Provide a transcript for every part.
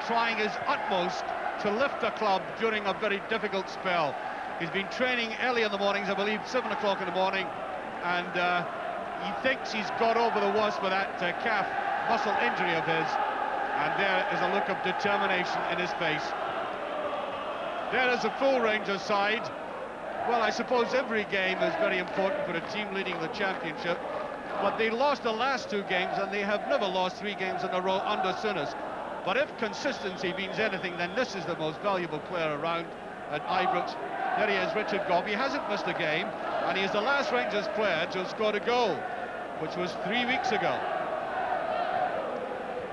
trying his utmost to lift the club during a very difficult spell. He's been training early in the mornings, I believe 7 o'clock in the morning, and he thinks he's got over the worst with that calf muscle injury of his, and there is a look of determination in his face. There is a full Rangers side. Well, I suppose every game is very important for a team leading the championship, but they lost the last 2 games, and they have never lost 3 games in a row under Souness. But if consistency means anything, then this is the most valuable player around at Ibrox. There he is, Richard Gobb. He hasn't missed a game, and he is the last Rangers player to have scored a goal, which was 3 weeks ago.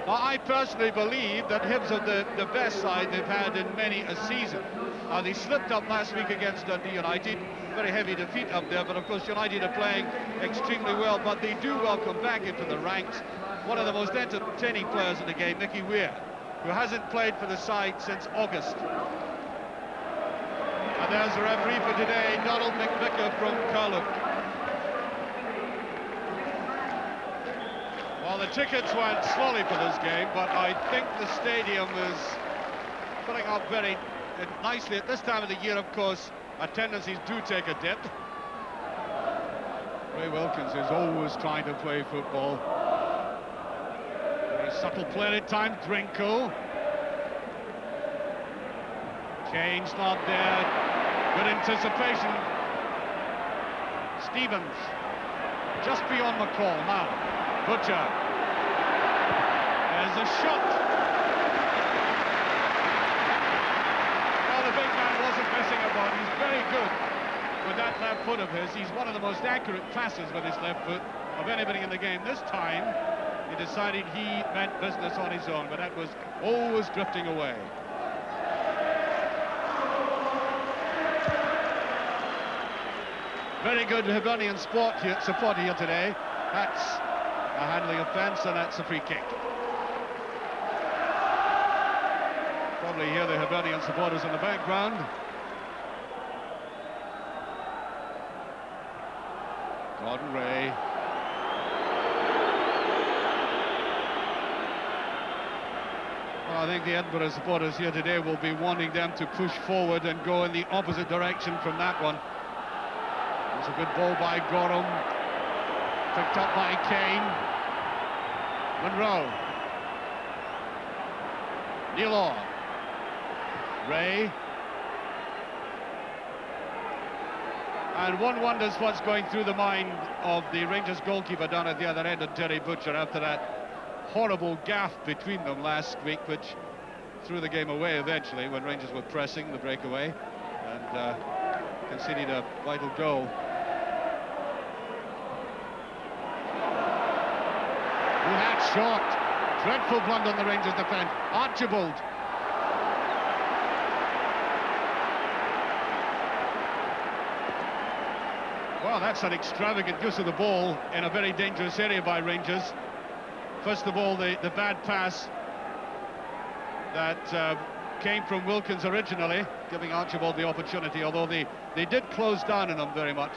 Now, I personally believe that Hibs are the best side they've had in many a season. They slipped up last week against Dundee United, very heavy defeat up there, but of course United are playing extremely well, but they do welcome back into the ranks one of the most entertaining players in the game, Mickey Weir, who hasn't played for the side since August. And there's the referee for today, Donald McVicker from Carluke. Well, the tickets went slowly for this game, but I think the stadium is filling up very nicely. At this time of the year, of course, attendances do take a dip. Ray Wilkins is always trying to play football. Very subtle play at time, Drinko. Change not there. Good anticipation. Stevens. Just beyond McCall now. Butcher. There's a shot. Well, the big man wasn't messing about. He's very good with that left foot of his. He's one of the most accurate passes with his left foot of anybody in the game. This time, he decided he meant business on his own, but that was always drifting away. Very good Hibernian support here today. That's a handling offence, and that's a free kick. Probably hear the Hibernian supporters in the background. Gordon Ray. Well, I think the Edinburgh supporters here today will be wanting them to push forward and go in the opposite direction from that one. It's a good ball by Gorham. Picked up by Kane. Monroe. Neil. Ray. And one wonders what's going through the mind of the Rangers goalkeeper down at the other end, and Terry Butcher, after that horrible gaffe between them last week, which threw the game away eventually when Rangers were pressing the breakaway and conceded a vital goal. That shot, dreadful blunder on the Rangers defence. Archibald. Well, that's an extravagant use of the ball in a very dangerous area by Rangers. First of all, the bad pass that came from Wilkins originally, giving Archibald the opportunity, although they did close down on him very much.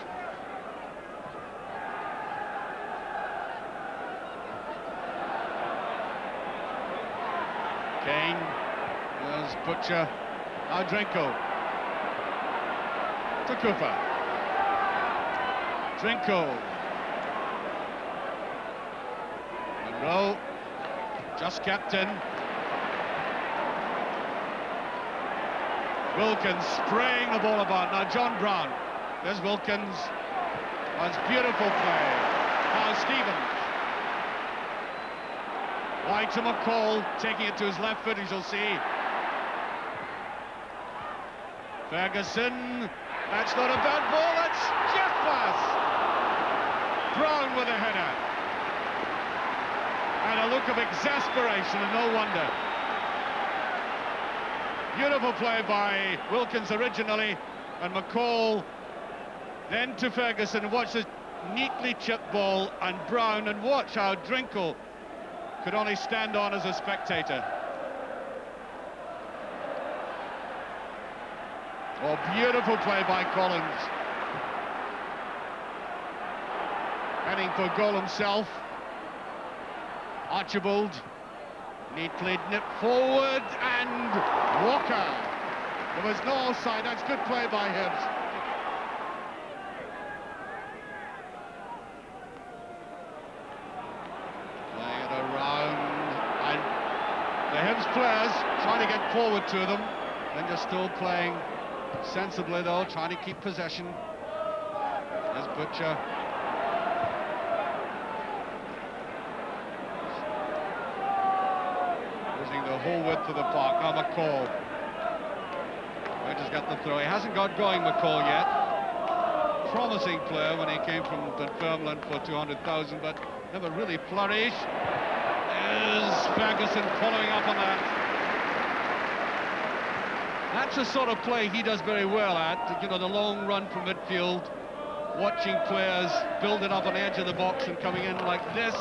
Kane, there's Butcher, now Drinko, to Cooper, Drinko, Monroe, just kept in, Wilkins spraying the ball about, now John Brown, there's Wilkins, that's beautiful play, now Stevens. Wide to McCall, taking it to his left foot, as you'll see. Ferguson, that's not a bad ball, that's jet pass. Brown with a header. And a look of exasperation, and no wonder. Beautiful play by Wilkins originally, and McCall then to Ferguson. Watch this neatly chipped ball, and Brown, and watch how Drinko could only stand on as a spectator. Oh, beautiful play by Collins. Heading for goal himself. Archibald. Neatly nipped forward, and Walker. There was no offside. That's good play by Hibs. Playing it around, and the Hibs players trying to get forward to them. Then just still playing sensibly though, trying to keep possession. There's Butcher. Using the whole width of the park. Now McCall. Rangers got the throw. He hasn't got going, McCall, yet. Promising player when he came from Dunfermline for 200,000, but never really flourished. There's Ferguson following up on that. That's the sort of play he does very well at, you know, the long run from midfield, watching players build it up on the edge of the box and coming in like this.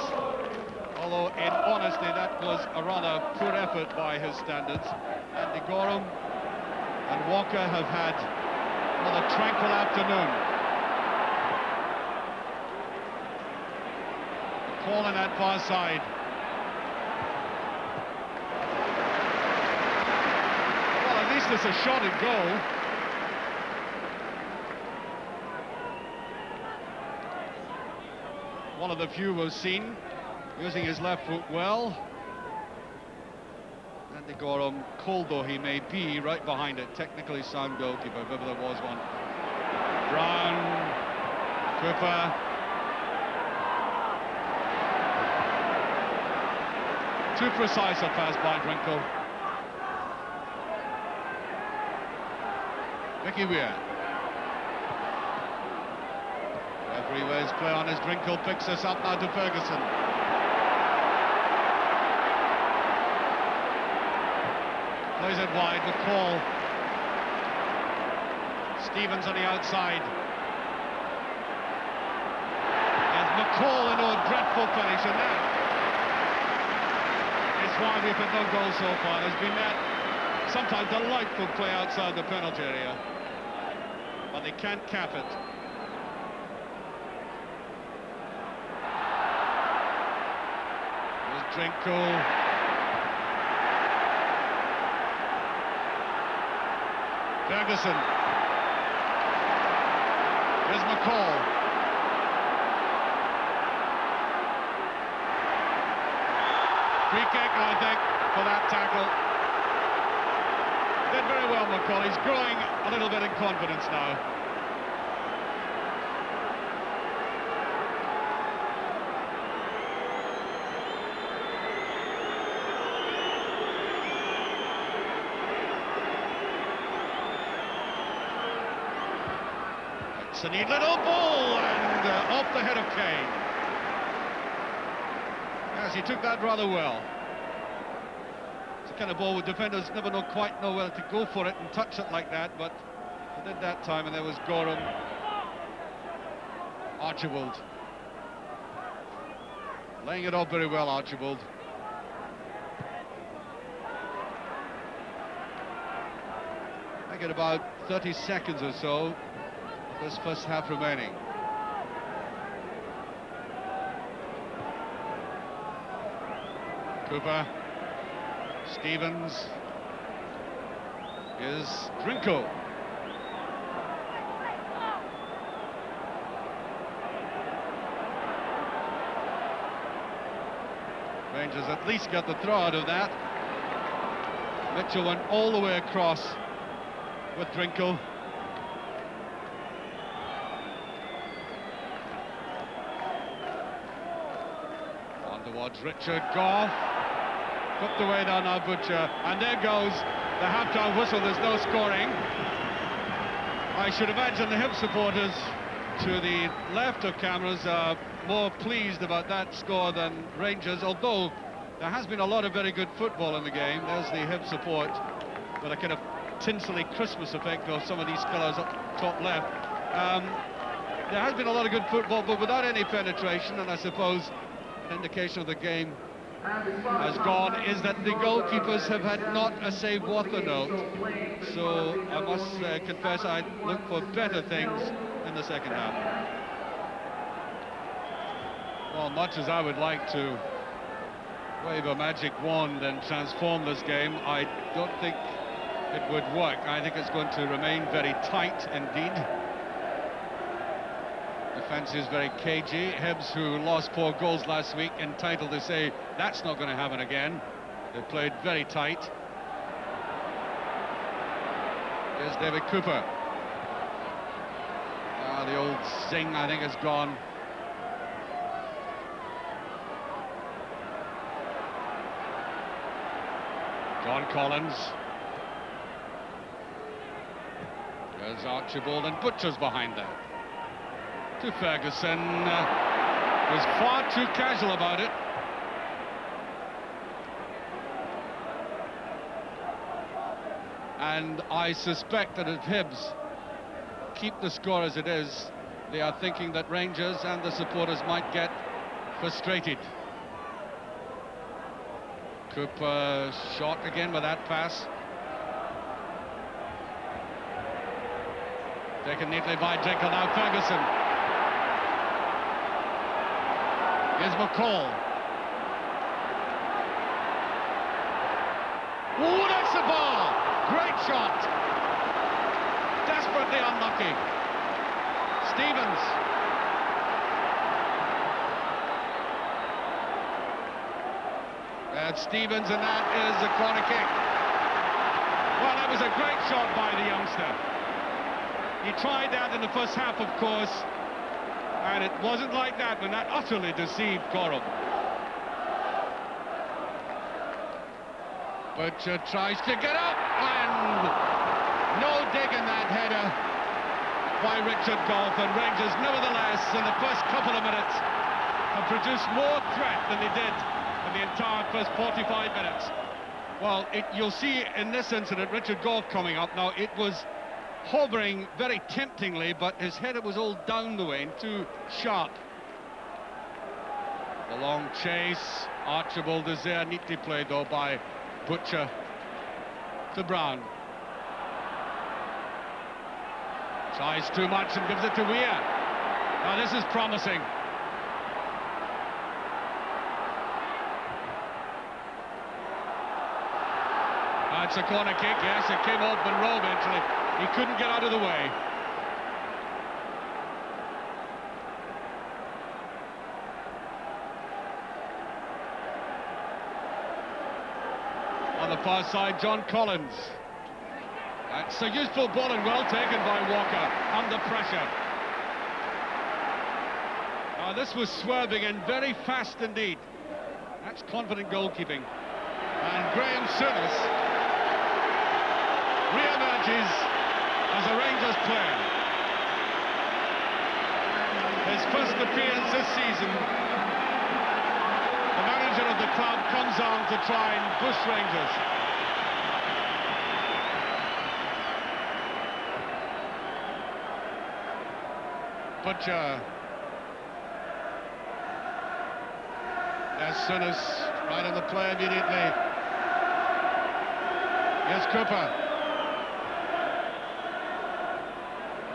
Although, in honesty, that was a rather poor effort by his standards. Andy Gorham and Walker have had another tranquil afternoon. Call on that far side. Well, at least it's a shot at goal. One of the few we've seen using his left foot well. Andy Gorham, cold though he may be, right behind it. Technically sound goalkeeper, if ever there was one. Brown, Cooper. Too precise a pass by Drinkle. Mickey Weir. Referee waves play on as Drinkle picks us up now to Ferguson. Plays it wide, McCall. Stevens on the outside. And McCall in a dreadful finish, and that is why we've had no goals so far. There's been that sometimes delightful play outside the penalty area, but they can't cap it. There's Drinkle. Ferguson. Here's McCall. Free kick, I think, for that tackle. Did very well, McCall. He's growing a little bit in confidence now. It's a neat little ball, and off the head of Kane. Yes, he took that rather well. It's the kind of ball where defenders never quite know where to go for it and touch it like that, but they did that time, and there was Gorham. Archibald. Laying it off very well, Archibald. I get about 30 seconds or so of this first half remaining. Cooper. Stevens. Is Drinkle. Rangers at least got the throw out of that. Mitchell went all the way across with Drinkle. On towards Richard Goff. Put away down now Butcher. And there goes the half-time whistle. There's no scoring. I should imagine the Hibs supporters to the left of cameras are more pleased about that score than Rangers, although there has been a lot of very good football in the game. There's the Hibs support with a kind of tinselly Christmas effect of some of these colours up top left. There has been a lot of good football, but without any penetration, and I suppose an indication of the game has gone is that the goalkeepers have had not a save worth a note. So I must confess I look for better things in the second half. Well, much as I would like to wave a magic wand and transform this game, I don't think it would work. I think it's going to remain very tight indeed. Defence is very cagey. Hibs, who lost 4 goals last week, entitled to say that's not going to happen again. They played very tight. Here's David Cooper. The old zing, I think, is gone. John Collins. There's Archibald, and Butcher's behind there. To Ferguson. Was far too casual about it. And I suspect that if Hibs keep the score as it is, they are thinking that Rangers and the supporters might get frustrated. Cooper shot again with that pass. Taken neatly by Jekyll, now Ferguson. Here's McCall. Oh, that's the ball! Great shot! Desperately unlucky. Stevens. That's Stevens, and that is a corner kick. Well, that was a great shot by the youngster. He tried that in the first half, of course, and it wasn't like that when that utterly deceived Coram. Butcher tries to get up, and no dig in that header by Richard Gough, and Rangers, nevertheless, in the first couple of minutes, have produced more threat than they did in the entire first 45 minutes. Well, you'll see in this incident, Richard Gough coming up now, it was hovering very temptingly, but his header was all down the way and too sharp. The long chase, Archibald is there, neatly played though by Butcher to Brown. Tries too much and gives it to Weir. Now this is promising. That's a corner kick, yes, it came off Monroe eventually. He couldn't get out of the way. On the far side, John Collins. That's a useful ball and well taken by Walker, under pressure. Now this was swerving and very fast indeed. That's confident goalkeeping. And Graham Souness re-emerges as a Rangers player. His first appearance this season. The manager of the club comes on to try and push Rangers. Butcher. There's Souness right on the play immediately. Here's Cooper.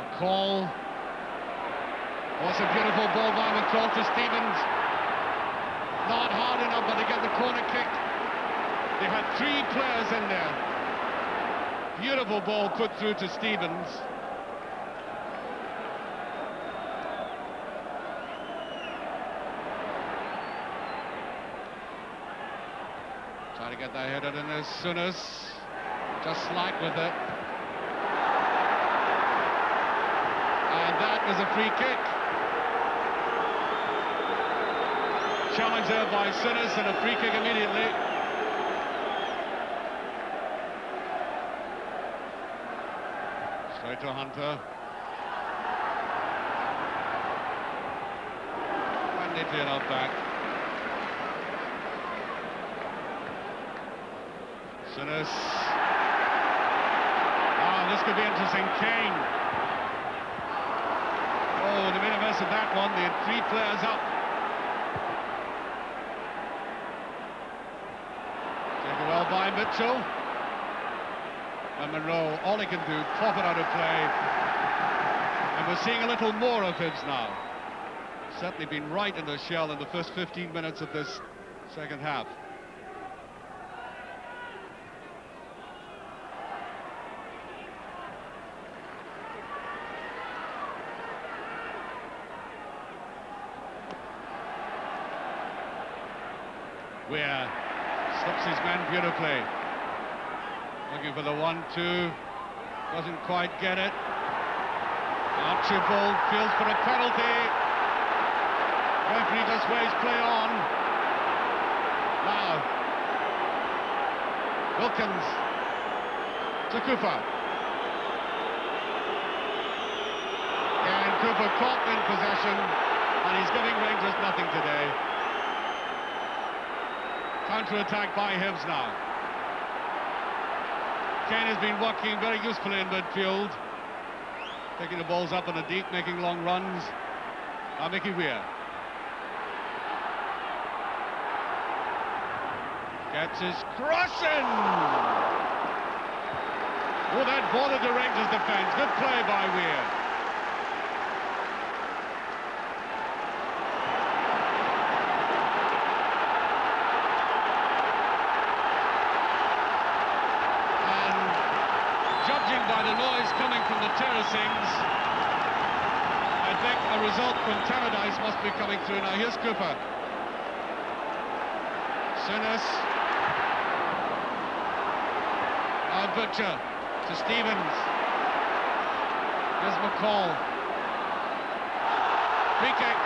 McCall. Oh, it's a beautiful ball by McCall to Stevens. Not hard enough, but they get the corner kick. They had 3 players in there. Beautiful ball put through to Stevens. Try to get that headed in as Souness. Just slack with it. And that was a free kick. Challenge there by Souness and a free kick immediately. Straight to Hunter. And neatly enough back. Souness. Oh, this could be interesting. Kane. Oh, they made a mess of that one. They had 3 players up. Taken well by Mitchell. And Monroe, all he can do, pop it out of play. And we're seeing a little more of Hibs now. Certainly been right in the shell in the first 15 minutes of this second half. Weir slips his man beautifully. Looking for the 1-2. Doesn't quite get it. Archibald feels for a penalty. Referee just waves play on. Now, Wilkins to Cooper. And Cooper caught in possession, and he's giving Rangers nothing today. Counter-attack by Hibs now. Kane has been working very usefully in midfield, taking the balls up on the deep, making long runs. Now Mickey Weir gets his crossing. Oh, that bothered the Rangers defence. Good play by Weir. Judging by the noise coming from the terracings, I think a result from Tannadice must be coming through now. Here's Cooper. Sinas. Butcher to Stevens. Here's McCall. Free kick.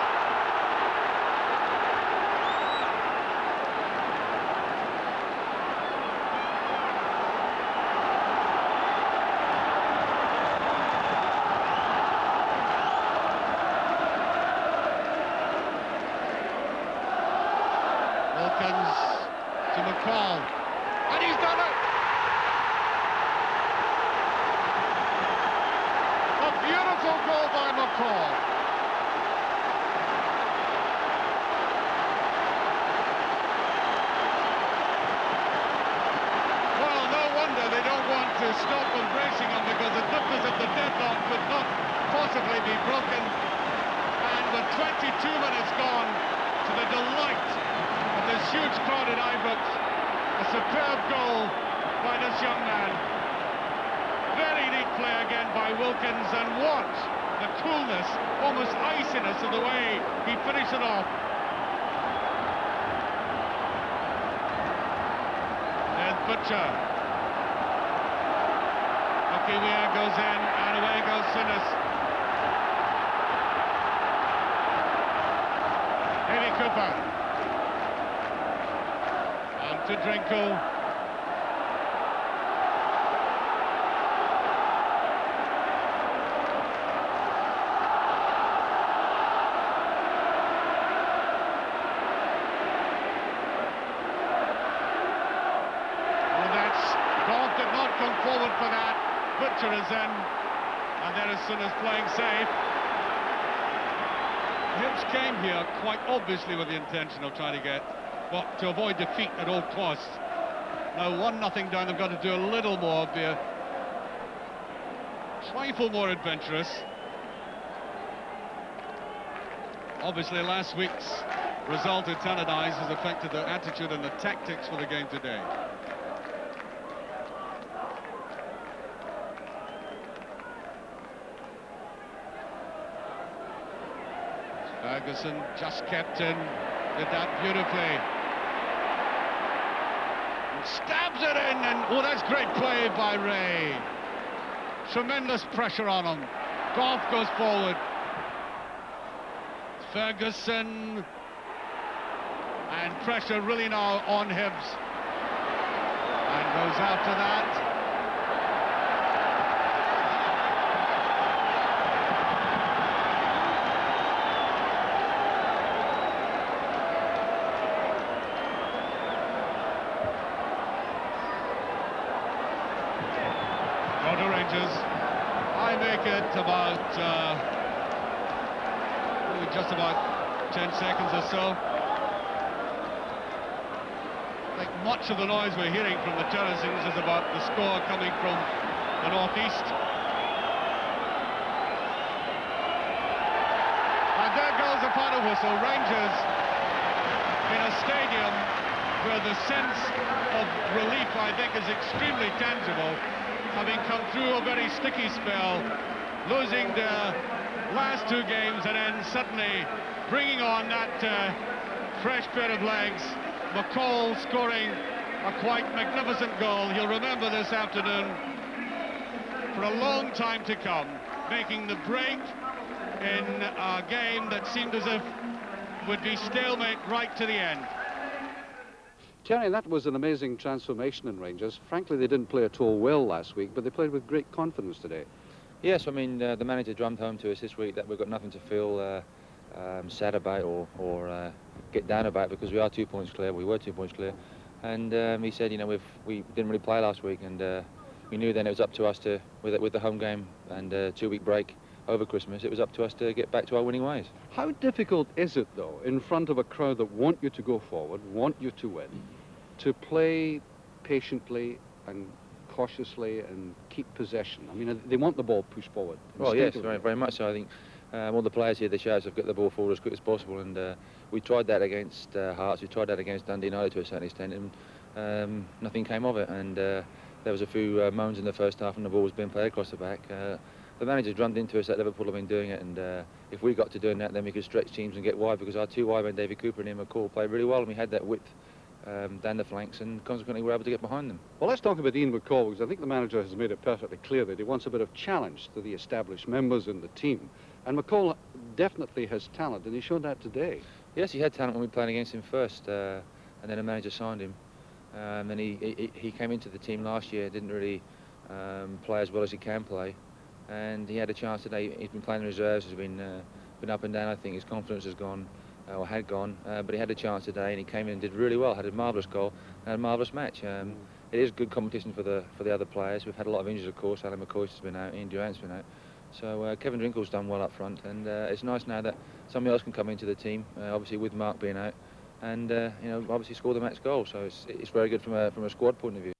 Wilkins to McCall, and he's done it! A beautiful goal by McCall. Well, no wonder they don't want to stop embracing him, because it looked as if the deadlock could not possibly be broken. And with 22 minutes gone, to the delight of this huge crowd at Ibrox, a superb goal by this young man. Very neat play again by Wilkins, and what the coolness, almost iciness of the way he finished it off. There's Butcher. Mickey Weir goes in, and away goes Sinas. Davy Cooper. On to Drinkle. Goff did not come forward for that. Butcher is in, and there is Sinas playing safe. Hibs came here quite obviously with the intention of trying to get, well, to avoid defeat at all costs. Now 1-0 down, they've got to do a little more, be a trifle more adventurous. Obviously last week's result at Tannadice has affected the attitude and the tactics for the game today. Ferguson just kept in, did that beautifully. And stabs it in, and oh, that's great play by Ray. Tremendous pressure on him. Goff goes forward. Ferguson. And pressure really now on Hibs. And goes after that. Rotor Rangers, I make it about just about 10 seconds or so. I think much of the noise we're hearing from the terracings is about the score coming from the northeast. And there goes the final whistle. Rangers in a stadium where the sense of relief, I think, is extremely tangible, having come through a very sticky spell, losing their last two games, and then suddenly bringing on that fresh pair of legs McCall scoring a quite magnificent goal. He'll remember this afternoon for a long time to come, making the break in a game that seemed as if would be stalemate right to the end. Terry, that was an amazing transformation in Rangers. Frankly, they didn't play at all well last week, but they played with great confidence today. Yes, I mean, the manager drummed home to us this week that we've got nothing to feel sad about or get down about, because we are 2 points clear. We were 2 points clear. And he said, you know, we didn't really play last week, and we knew then it was up to us to, with the home game and 2-week break over Christmas, it was up to us to get back to our winning ways. How difficult is it, though, in front of a crowd that want you to go forward, want you to win, to play patiently and cautiously and keep possession? I mean, they want the ball pushed forward. Well, yes, very much so. I think all the players here, the shouts have got the ball forward as quick as possible, and we tried that against Hearts, we tried that against Dundee United to a certain extent, and nothing came of it. And there was a few moans in the first half, and the ball was being played across the back. The manager drummed into us that Liverpool have been doing it, and if we got to doing that, then we could stretch teams and get wide, because our two wide men, David Cooper and Ian McCall, played really well, and we had that width down the flanks, and consequently we were able to get behind them. Well, let's talk about Ian McCall, because I think the manager has made it perfectly clear that he wants a bit of challenge to the established members in the team. And McCall definitely has talent, and he showed that today. Yes, he had talent when we played against him first, and then the manager signed him. And he came into the team last year, didn't really play as well as he can play, and he had a chance today. He's been playing in reserves, has been up and down. I think his confidence has gone, or had gone, but he had a chance today, and he came in and did really well, had a marvellous goal and a marvellous match. It is good competition for the other players. We've had a lot of injuries, of course. Alan McCoy's has been out, Ian Durant's been out. So Kevin Drinkle's done well up front, and it's nice now that somebody else can come into the team, obviously with Mark being out, and you know, obviously score the match goal. So it's very good from a squad point of view.